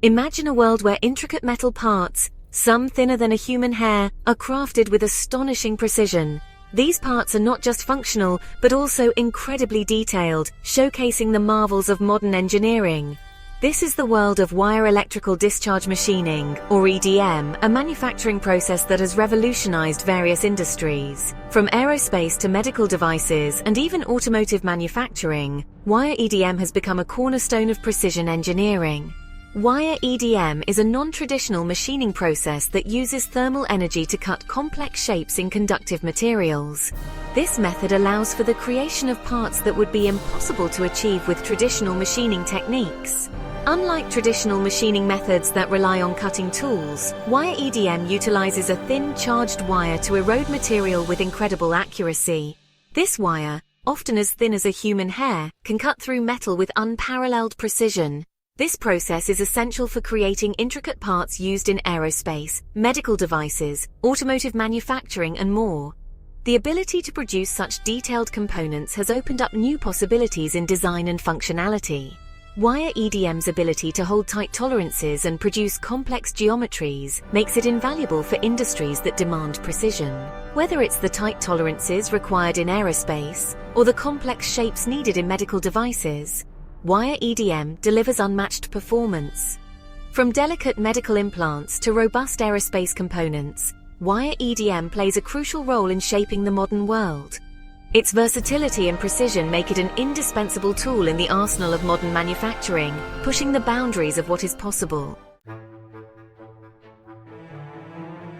Imagine a world where intricate metal parts, some thinner than a human hair, are crafted with astonishing precision. These parts are not just functional, but also incredibly detailed, showcasing the marvels of modern engineering. This is the world of wire electrical discharge machining, or EDM, a manufacturing process that has revolutionized various industries. From aerospace to medical devices and even automotive manufacturing, wire EDM has become a cornerstone of precision engineering. Wire EDM is a non-traditional machining process that uses thermal energy to cut complex shapes in conductive materials. This method allows for the creation of parts that would be impossible to achieve with traditional machining techniques. Unlike traditional machining methods that rely on cutting tools, wire EDM utilizes a thin, charged wire to erode material with incredible accuracy. This wire, often as thin as a human hair, can cut through metal with unparalleled precision. This process is essential for creating intricate parts used in aerospace, medical devices, automotive manufacturing, and more. The ability to produce such detailed components has opened up new possibilities in design and functionality. Wire EDM's ability to hold tight tolerances and produce complex geometries makes it invaluable for industries that demand precision. Whether it's the tight tolerances required in aerospace or the complex shapes needed in medical devices, wire EDM delivers unmatched performance. From delicate medical implants to robust aerospace components, wire EDM plays a crucial role in shaping the modern world. Its versatility and precision make it an indispensable tool in the arsenal of modern manufacturing, pushing the boundaries of what is possible.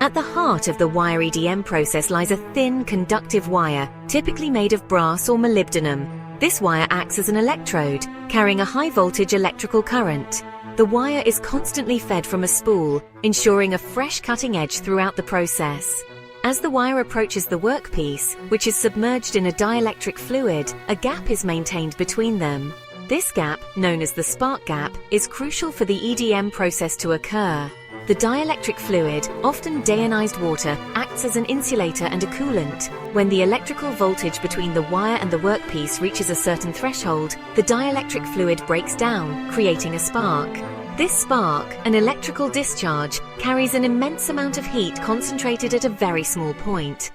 At the heart of the wire EDM process lies a thin, conductive wire, typically made of brass or molybdenum. This wire acts as an electrode, carrying a high-voltage electrical current. The wire is constantly fed from a spool, ensuring a fresh cutting edge throughout the process. As the wire approaches the workpiece, which is submerged in a dielectric fluid, a gap is maintained between them. This gap, known as the spark gap, is crucial for the EDM process to occur. The dielectric fluid, often deionized water, acts as an insulator and a coolant. When the electrical voltage between the wire and the workpiece reaches a certain threshold, the dielectric fluid breaks down, creating a spark. This spark, an electrical discharge, carries an immense amount of heat concentrated at a very small point.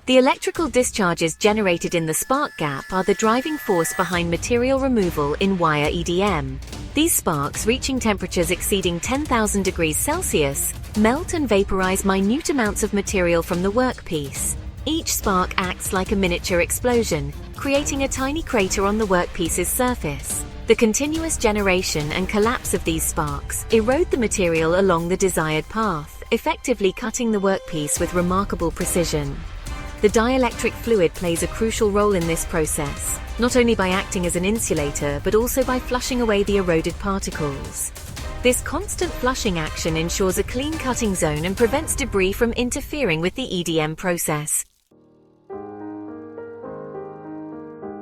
The electrical discharges generated in the spark gap are the driving force behind material removal in wire EDM. These sparks, reaching temperatures exceeding 10,000 degrees Celsius, melt and vaporize minute amounts of material from the workpiece. Each spark acts like a miniature explosion, creating a tiny crater on the workpiece's surface. The continuous generation and collapse of these sparks erode the material along the desired path, effectively cutting the workpiece with remarkable precision. The dielectric fluid plays a crucial role in this process, not only by acting as an insulator but also by flushing away the eroded particles. This constant flushing action ensures a clean cutting zone and prevents debris from interfering with the EDM process.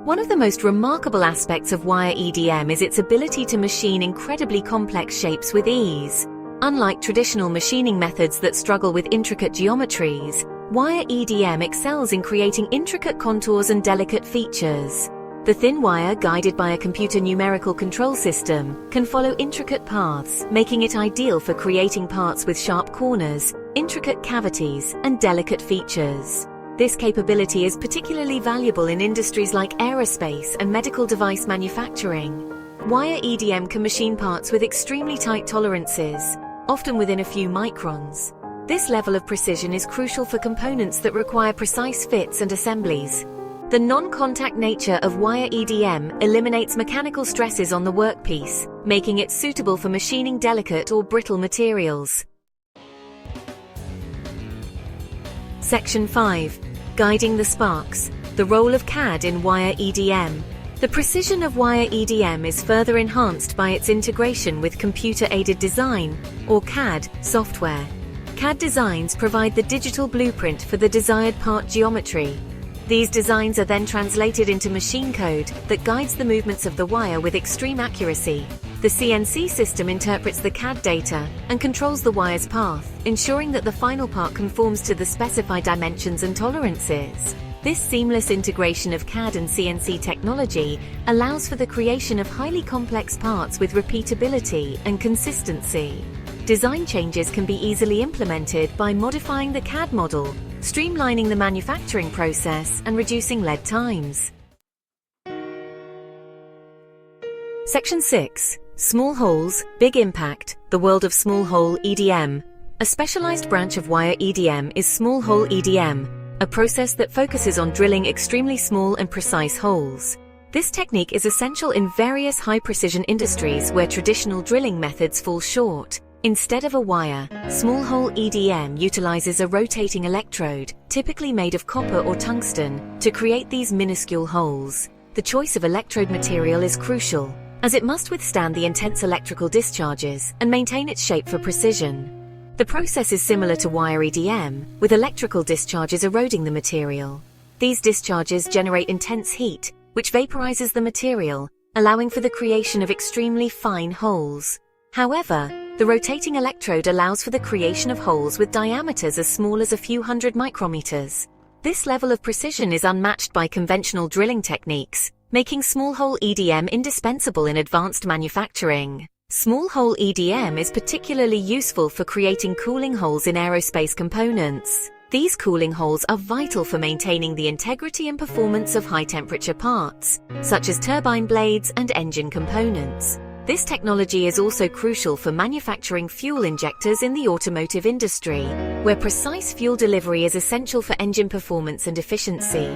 One of the most remarkable aspects of wire EDM is its ability to machine incredibly complex shapes with ease. Unlike traditional machining methods that struggle with intricate geometries, wire EDM excels in creating intricate contours and delicate features. The thin wire, guided by a computer numerical control system, can follow intricate paths, making it ideal for creating parts with sharp corners, intricate cavities, and delicate features. This capability is particularly valuable in industries like aerospace and medical device manufacturing. Wire EDM can machine parts with extremely tight tolerances, often within a few microns. This level of precision is crucial for components that require precise fits and assemblies. The non-contact nature of wire EDM eliminates mechanical stresses on the workpiece, making it suitable for machining delicate or brittle materials. Section 5. Guiding the sparks. The role of CAD in wire EDM. The precision of wire EDM is further enhanced by its integration with computer-aided design, or CAD, software. CAD designs provide the digital blueprint for the desired part geometry. These designs are then translated into machine code that guides the movements of the wire with extreme accuracy. The CNC system interprets the CAD data and controls the wire's path, ensuring that the final part conforms to the specified dimensions and tolerances. This seamless integration of CAD and CNC technology allows for the creation of highly complex parts with repeatability and consistency. Design changes can be easily implemented by modifying the CAD model, streamlining the manufacturing process, and reducing lead times. Section 6. Small Holes, Big Impact, the World of Small Hole EDM. A specialized branch of wire EDM is small hole EDM, a process that focuses on drilling extremely small and precise holes. This technique is essential in various high-precision industries where traditional drilling methods fall short. Instead of a wire, small hole EDM utilizes a rotating electrode, typically made of copper or tungsten, to create these minuscule holes. The choice of electrode material is crucial, as it must withstand the intense electrical discharges and maintain its shape for precision. The process is similar to wire EDM, with electrical discharges eroding the material. These discharges generate intense heat, which vaporizes the material, allowing for the creation of extremely fine holes. However, the rotating electrode allows for the creation of holes with diameters as small as a few hundred micrometers. This level of precision is unmatched by conventional drilling techniques, making small hole EDM indispensable in advanced manufacturing. Small hole EDM is particularly useful for creating cooling holes in aerospace components. These cooling holes are vital for maintaining the integrity and performance of high-temperature parts, such as turbine blades and engine components. This technology is also crucial for manufacturing fuel injectors in the automotive industry, where precise fuel delivery is essential for engine performance and efficiency.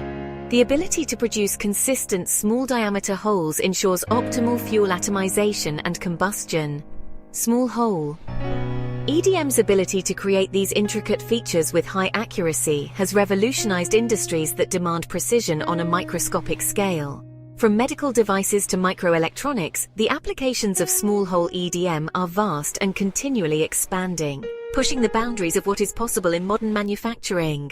The ability to produce consistent small-diameter holes ensures optimal fuel atomization and combustion. Small hole EDM's ability to create these intricate features with high accuracy has revolutionized industries that demand precision on a microscopic scale. From medical devices to microelectronics, the applications of small hole EDM are vast and continually expanding, pushing the boundaries of what is possible in modern manufacturing.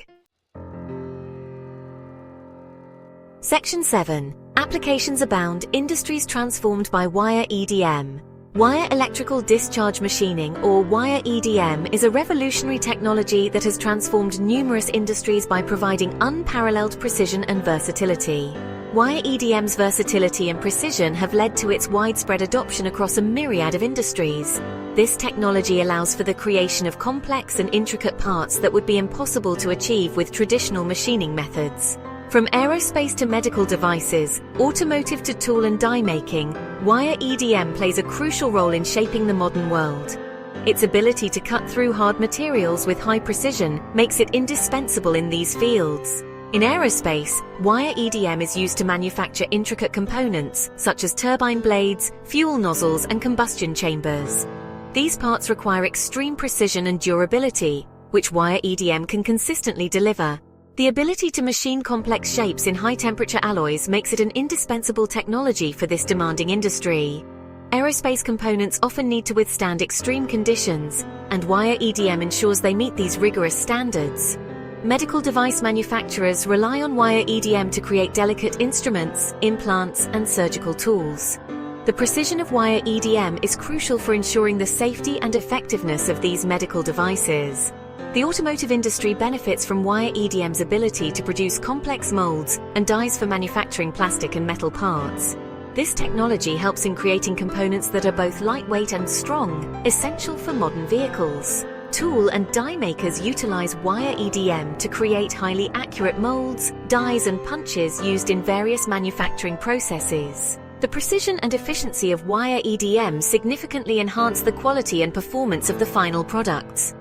Section 7. Applications abound, industries transformed by wire EDM. Wire electrical discharge machining, or wire EDM, is a revolutionary technology that has transformed numerous industries by providing unparalleled precision and versatility. Wire EDM's versatility and precision have led to its widespread adoption across a myriad of industries. This technology allows for the creation of complex and intricate parts that would be impossible to achieve with traditional machining methods. From aerospace to medical devices, automotive to tool and die making, wire EDM plays a crucial role in shaping the modern world. Its ability to cut through hard materials with high precision makes it indispensable in these fields. In aerospace, wire EDM is used to manufacture intricate components such as turbine blades, fuel nozzles, and combustion chambers. These parts require extreme precision and durability, which wire EDM can consistently deliver. The ability to machine complex shapes in high-temperature alloys makes it an indispensable technology for this demanding industry. Aerospace components often need to withstand extreme conditions, and wire EDM ensures they meet these rigorous standards. Medical device manufacturers rely on wire EDM to create delicate instruments, implants, and surgical tools. The precision of wire EDM is crucial for ensuring the safety and effectiveness of these medical devices. The automotive industry benefits from wire EDM's ability to produce complex molds and dies for manufacturing plastic and metal parts. This technology helps in creating components that are both lightweight and strong, essential for modern vehicles. Tool and die makers utilize wire EDM to create highly accurate molds, dies, and punches used in various manufacturing processes. The precision and efficiency of wire EDM significantly enhance the quality and performance of the final products.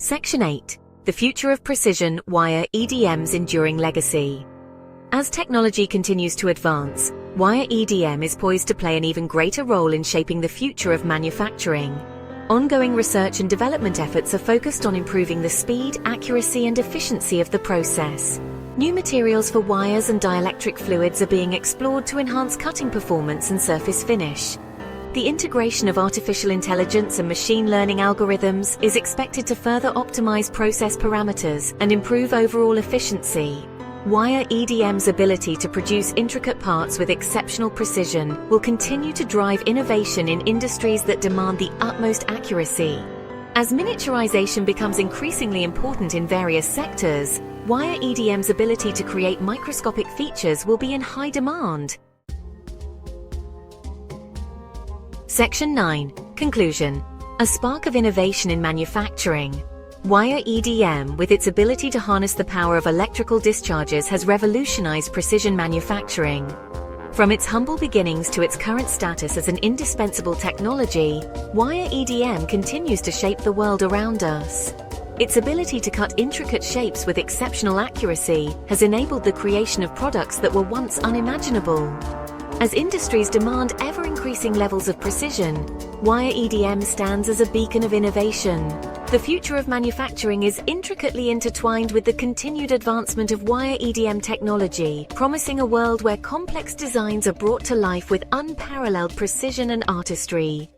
Section 8. The Future of Precision, Wire EDM's Enduring Legacy. As technology continues to advance, wire EDM is poised to play an even greater role in shaping the future of manufacturing. Ongoing research and development efforts are focused on improving the speed, accuracy, and efficiency of the process. New materials for wires and dielectric fluids are being explored to enhance cutting performance and surface finish. The integration of artificial intelligence and machine learning algorithms is expected to further optimize process parameters and improve overall efficiency. Wire EDM's ability to produce intricate parts with exceptional precision will continue to drive innovation in industries that demand the utmost accuracy. As miniaturization becomes increasingly important in various sectors, Wire EDM's ability to create microscopic features will be in high demand. Section 9. Conclusion. A spark of innovation in manufacturing. Wire EDM, with its ability to harness the power of electrical discharges, has revolutionized precision manufacturing. From its humble beginnings to its current status as an indispensable technology, Wire EDM continues to shape the world around us. Its ability to cut intricate shapes with exceptional accuracy has enabled the creation of products that were once unimaginable. As industries demand ever-increasing levels of precision, Wire EDM stands as a beacon of innovation. The future of manufacturing is intricately intertwined with the continued advancement of Wire EDM technology, promising a world where complex designs are brought to life with unparalleled precision and artistry.